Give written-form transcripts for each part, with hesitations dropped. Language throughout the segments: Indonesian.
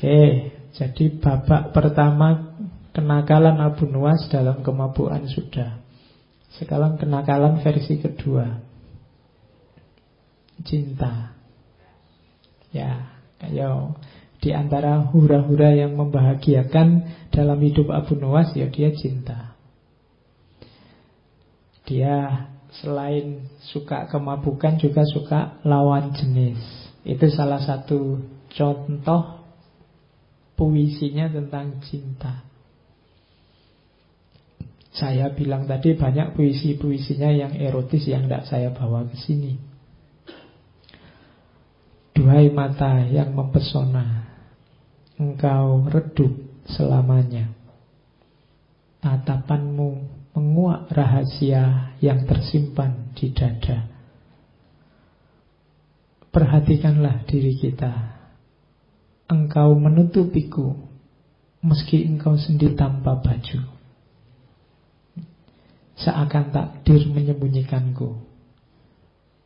Oke, jadi babak pertama kenakalan Abu Nuwas dalam kemabukan sudah. Sekarang kenakalan versi kedua, cinta. Ya, ayo. Di antara hura-hura yang membahagiakan dalam hidup Abu Nuwas, ya dia cinta. Dia selain suka kemabukan juga suka lawan jenis. Itu salah satu contoh puisinya tentang cinta. Saya bilang tadi banyak puisi-puisinya yang erotis yang tidak saya bawa ke sini. Duhai mata yang mempesona, engkau redup selamanya. Tatapanmu menguak rahasia yang tersimpan di dada. Perhatikanlah diri kita. Engkau menutupiku meski engkau sendiri tanpa baju. Seakan takdir menyembunyikanku.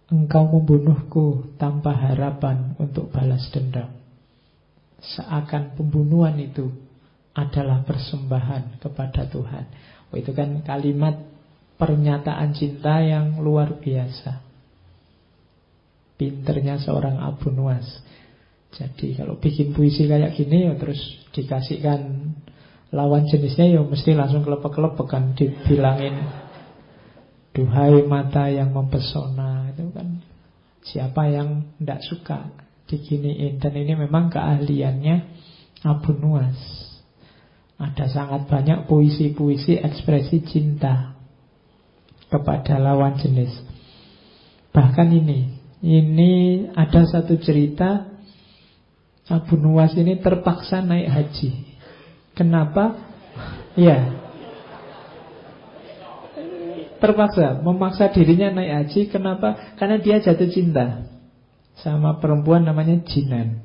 Engkau membunuhku tanpa harapan untuk balas dendam. Seakan pembunuhan itu adalah persembahan kepada Tuhan. Oh, itu kan kalimat pernyataan cinta yang luar biasa. Pinternya seorang Abu Nuwas. Jadi kalau bikin puisi kayak gini ya terus dikasihkan lawan jenisnya ya mesti langsung kelepek-kelepek kan, dibilangin duhai mata yang mempesona. Itu kan siapa yang tidak suka diginiin. Dan ini memang keahliannya Abu Nuwas. Ada sangat banyak puisi-puisi ekspresi cinta kepada lawan jenis. Bahkan ini ada satu cerita Abu Nuwas ini terpaksa naik haji. Kenapa? Ya, terpaksa, memaksa dirinya naik haji. Kenapa? Karena dia jatuh cinta sama perempuan namanya Jinan.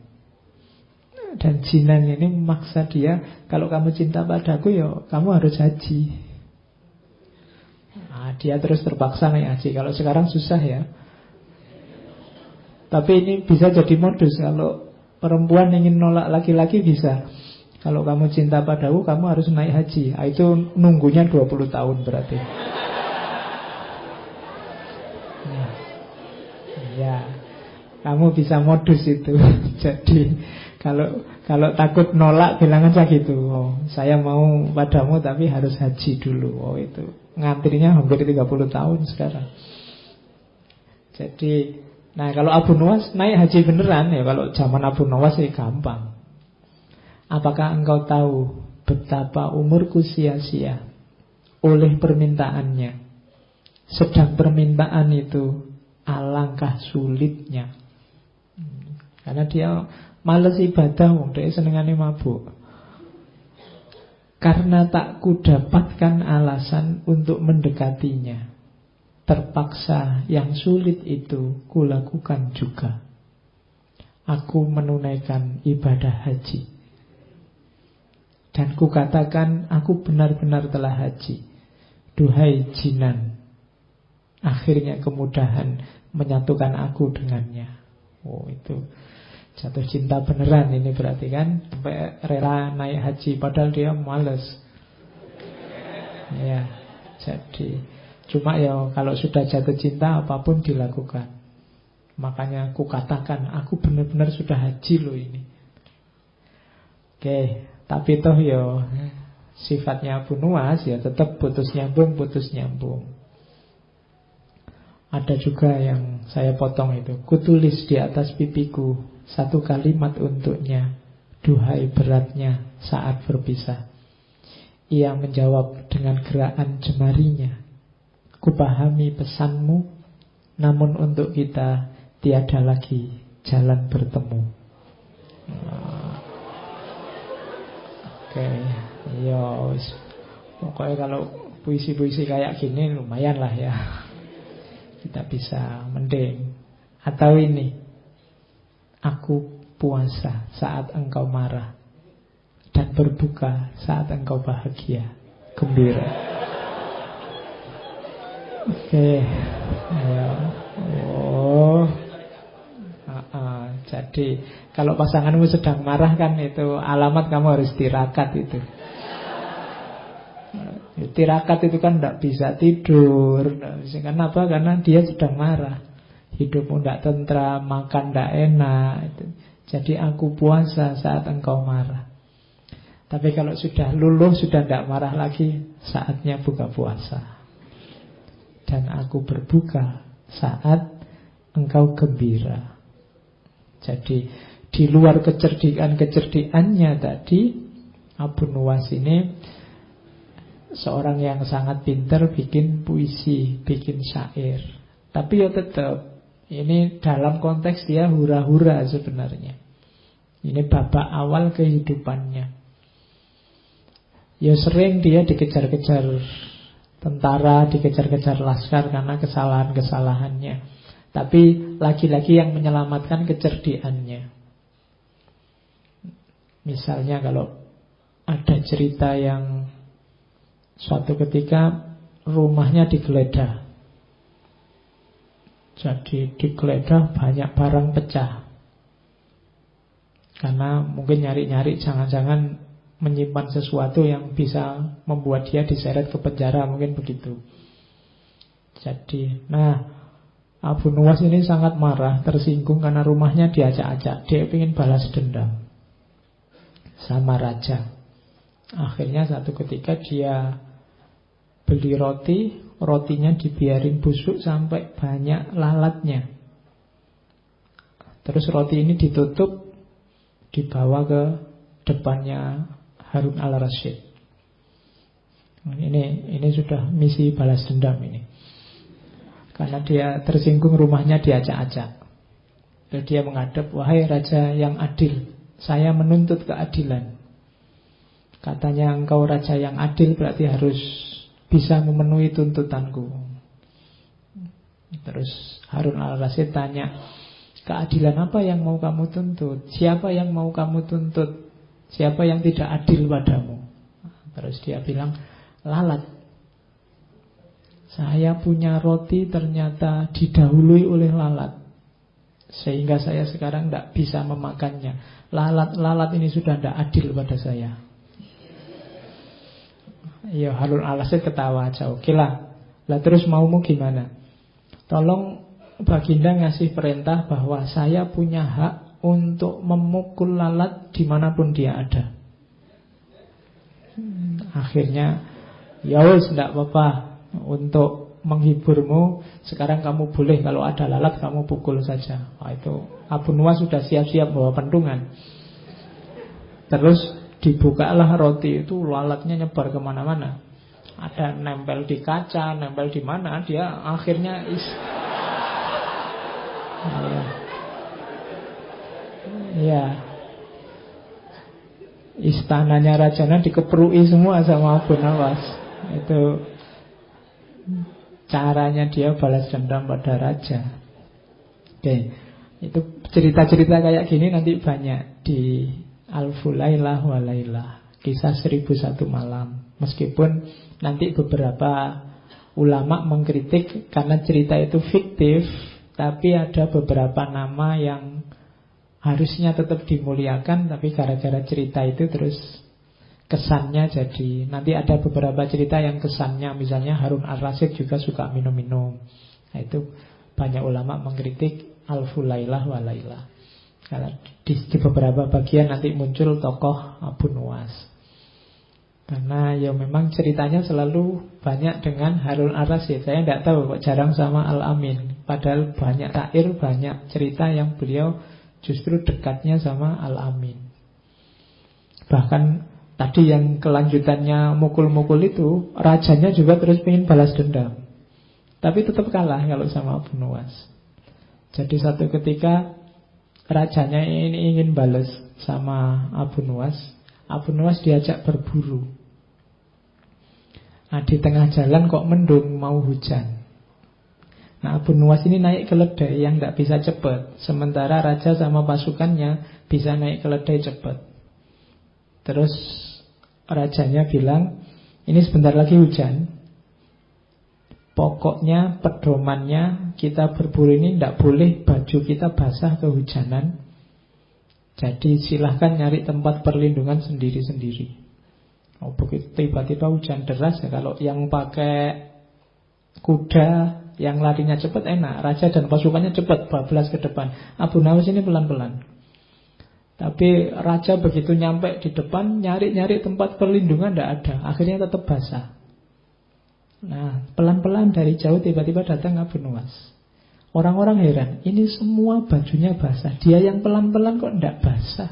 Dan Jinan ini memaksa dia, kalau kamu cinta padaku ya kamu harus haji. Nah, dia terus terpaksa naik haji. Kalau sekarang susah ya. Tapi ini bisa jadi modus. Kalau perempuan ingin nolak laki-laki bisa. Kalau kamu cinta padaku kamu harus naik haji. Nah, itu nunggunya 20 tahun berarti. Ya, kamu bisa modus itu. Jadi kalau takut nolak bilang aja gitu. Oh, saya mau padamu tapi harus haji dulu. Oh, itu ngantrinya hampir 30 tahun sekarang. Jadi, nah kalau Abu Nuwas naik haji beneran ya. Kalau zaman Abu Nuwas sih gampang. Apakah engkau tahu betapa umurku sia-sia oleh permintaannya? Sedang permintaan itu alangkah sulitnya. Karena dia males ibadah, dia senengane mabuk. Karena tak kudapatkan alasan untuk mendekatinya, terpaksa yang sulit itu kulakukan juga. Aku menunaikan ibadah haji. Dan kukatakan aku benar-benar telah haji. Duhai Jinan, akhirnya kemudahan menyatukan aku dengannya. Oh, itu jatuh cinta beneran ini berarti kan. Sampai rela naik haji padahal dia males. Ya, jadi cuma ya kalau sudah jatuh cinta apapun dilakukan. Makanya aku katakan aku benar-benar sudah haji loh ini. Oke, tapi toh ya sifatnya Abu Nuwas ya tetap putus nyambung. Ada juga yang saya potong itu. Kutulis di atas pipiku satu kalimat untuknya. Duhai beratnya saat berpisah. Ia menjawab dengan gerakan jemarinya. Kupahami pesanmu, namun untuk kita tiada lagi jalan bertemu. Oke, yo, pokoknya kalau puisi-puisi kayak gini lumayan lah ya. Kita bisa mending. Atau ini, aku puasa saat engkau marah dan berbuka saat engkau bahagia, gembira. Oke. Ya. Oh. Jadi kalau pasanganmu sedang marah kan itu alamat kamu harus tirakat itu. Tirakat itu kan tidak bisa tidur. Kenapa? Karena dia sedang marah. Hidupmu tidak tentram, makan tidak enak. Jadi aku puasa saat engkau marah. Tapi kalau sudah luluh, sudah tidak marah lagi, saatnya buka puasa. Dan aku berbuka saat engkau gembira. Jadi di luar kecerdikannya tadi, Abu Nuwas ini seorang yang sangat pintar bikin puisi, bikin syair. Tapi ya tetap, ini dalam konteks dia hura-hura sebenarnya. Ini babak awal kehidupannya. Ya sering dia dikejar-kejar tentara, dikejar-kejar laskar karena kesalahan-kesalahannya. Tapi lagi-lagi yang menyelamatkan kecerdikannya. Misalnya kalau ada cerita yang suatu ketika rumahnya digeledah. Jadi digeledah banyak barang pecah. Karena mungkin nyari-nyari jangan-jangan menyimpan sesuatu yang bisa membuat dia diseret ke penjara, mungkin begitu. Jadi, Abu Nuwas ini sangat marah, tersinggung karena rumahnya diacak-acak. Dia ingin balas dendam sama raja. Akhirnya satu ketika dia beli roti, rotinya dibiarin busuk sampai banyak lalatnya. Terus roti ini ditutup, dibawa ke depannya Harun al-Rasyid. Ini sudah misi balas dendam ini. Karena dia tersinggung rumahnya diacak-acak. Lalu dia menghadap, wahai raja yang adil, saya menuntut keadilan. Katanya engkau raja yang adil, berarti harus bisa memenuhi tuntutanku. Terus Harun al-Rasyid tanya, keadilan apa yang mau kamu tuntut? Siapa yang mau kamu tuntut? Siapa yang tidak adil padamu? Terus dia bilang, lalat. Saya punya roti ternyata didahului oleh lalat, sehingga saya sekarang tidak bisa memakannya. Lalat ini sudah tidak adil pada saya. Ya Harun al-Rasyid ketawa aja. Oke lah terus maumu gimana? Tolong Baginda ngasih perintah bahwa saya punya hak untuk memukul lalat dimanapun dia ada. Akhirnya, ya wis, tidak apa-apa. Untuk menghiburmu, sekarang kamu boleh kalau ada lalat kamu pukul saja. Itu Abu Nuwas sudah siap-siap bawa pentungan. Terus dibukalah roti itu, lalatnya nyebar kemana-mana. Ada nempel di kaca, nempel di mana. Dia akhirnya istananya Rajana dikeprui semua sama Abu Nuwas. Itu caranya dia balas dendam pada raja. Oke, itu cerita-cerita kayak gini nanti banyak di Alfu Lailah wa Lailah, kisah 1001 malam. Meskipun nanti beberapa ulama mengkritik karena cerita itu fiktif, tapi ada beberapa nama yang harusnya tetap dimuliakan, tapi gara-gara cerita itu terus kesannya jadi. Nanti ada beberapa cerita yang kesannya, misalnya Harun al-Rasyid juga suka minum-minum. Nah, itu banyak ulama mengkritik Alfu Lailah wa Lailah. Karena di beberapa bagian nanti muncul tokoh Abu Nuwas. Karena ya memang ceritanya selalu banyak dengan Harun al-Rasyid. Saya tidak tahu kok jarang sama Al-Amin. Padahal banyak tair, banyak cerita yang beliau justru dekatnya sama Al-Amin. Bahkan tadi yang kelanjutannya mukul-mukul itu, rajanya juga terus ingin balas dendam. Tapi tetap kalah kalau sama Abu Nuwas. Jadi satu ketika rajanya ini ingin balas sama Abu Nuwas. Abu Nuwas diajak berburu. Nah, di tengah jalan kok mendung, mau hujan. Nah, Abu Nuwas ini naik keledai yang tidak bisa cepat, sementara raja sama pasukannya bisa naik keledai cepat. Terus rajanya bilang, ini sebentar lagi hujan, pokoknya pedomannya kita berburu ini tidak boleh baju kita basah kehujanan. Jadi silahkan nyari tempat perlindungan sendiri-sendiri. Oh, begitu tiba-tiba hujan deras ya, kalau yang pakai kuda yang larinya cepat enak, raja dan pasukannya cepat bablas ke depan. Abu Nawas ini pelan-pelan. Tapi raja begitu nyampe di depan, nyari-nyari tempat perlindungan tidak ada, akhirnya tetap basah. Nah, pelan-pelan dari jauh tiba-tiba datang Abu Nawas. Orang-orang heran, ini semua bajunya basah, dia yang pelan-pelan kok tidak basah.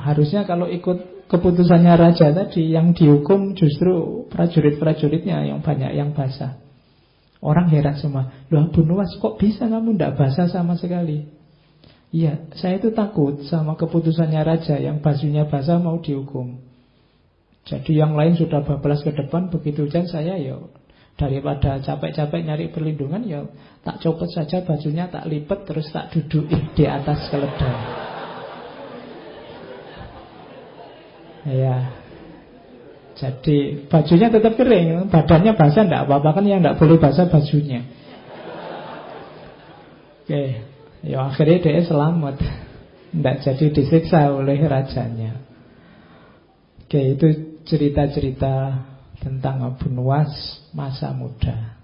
Harusnya kalau ikut keputusannya raja tadi, yang dihukum justru prajurit-prajuritnya yang banyak yang basah. Orang heran semua, loh Abu Nawas kok bisa kamu tidak basah sama sekali? Iya, saya itu takut sama keputusannya raja, yang bajunya basah mau dihukum. Jadi yang lain sudah bablas ke depan, begitu hujan saya daripada capek-capek nyari perlindungan, tak copot saja bajunya, tak lipat, terus tak dudukin di atas keledai. Ya, jadi bajunya tetap kering, badannya basah tidak apa-apa, kan yang tidak boleh basah bajunya. Oke. Ya akhirnya dia selamat, tidak jadi disiksa oleh rajanya. Oke, itu cerita-cerita tentang Abu Nawas masa muda.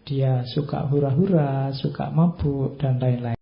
Dia suka hura-hura, suka mabuk dan lain-lain.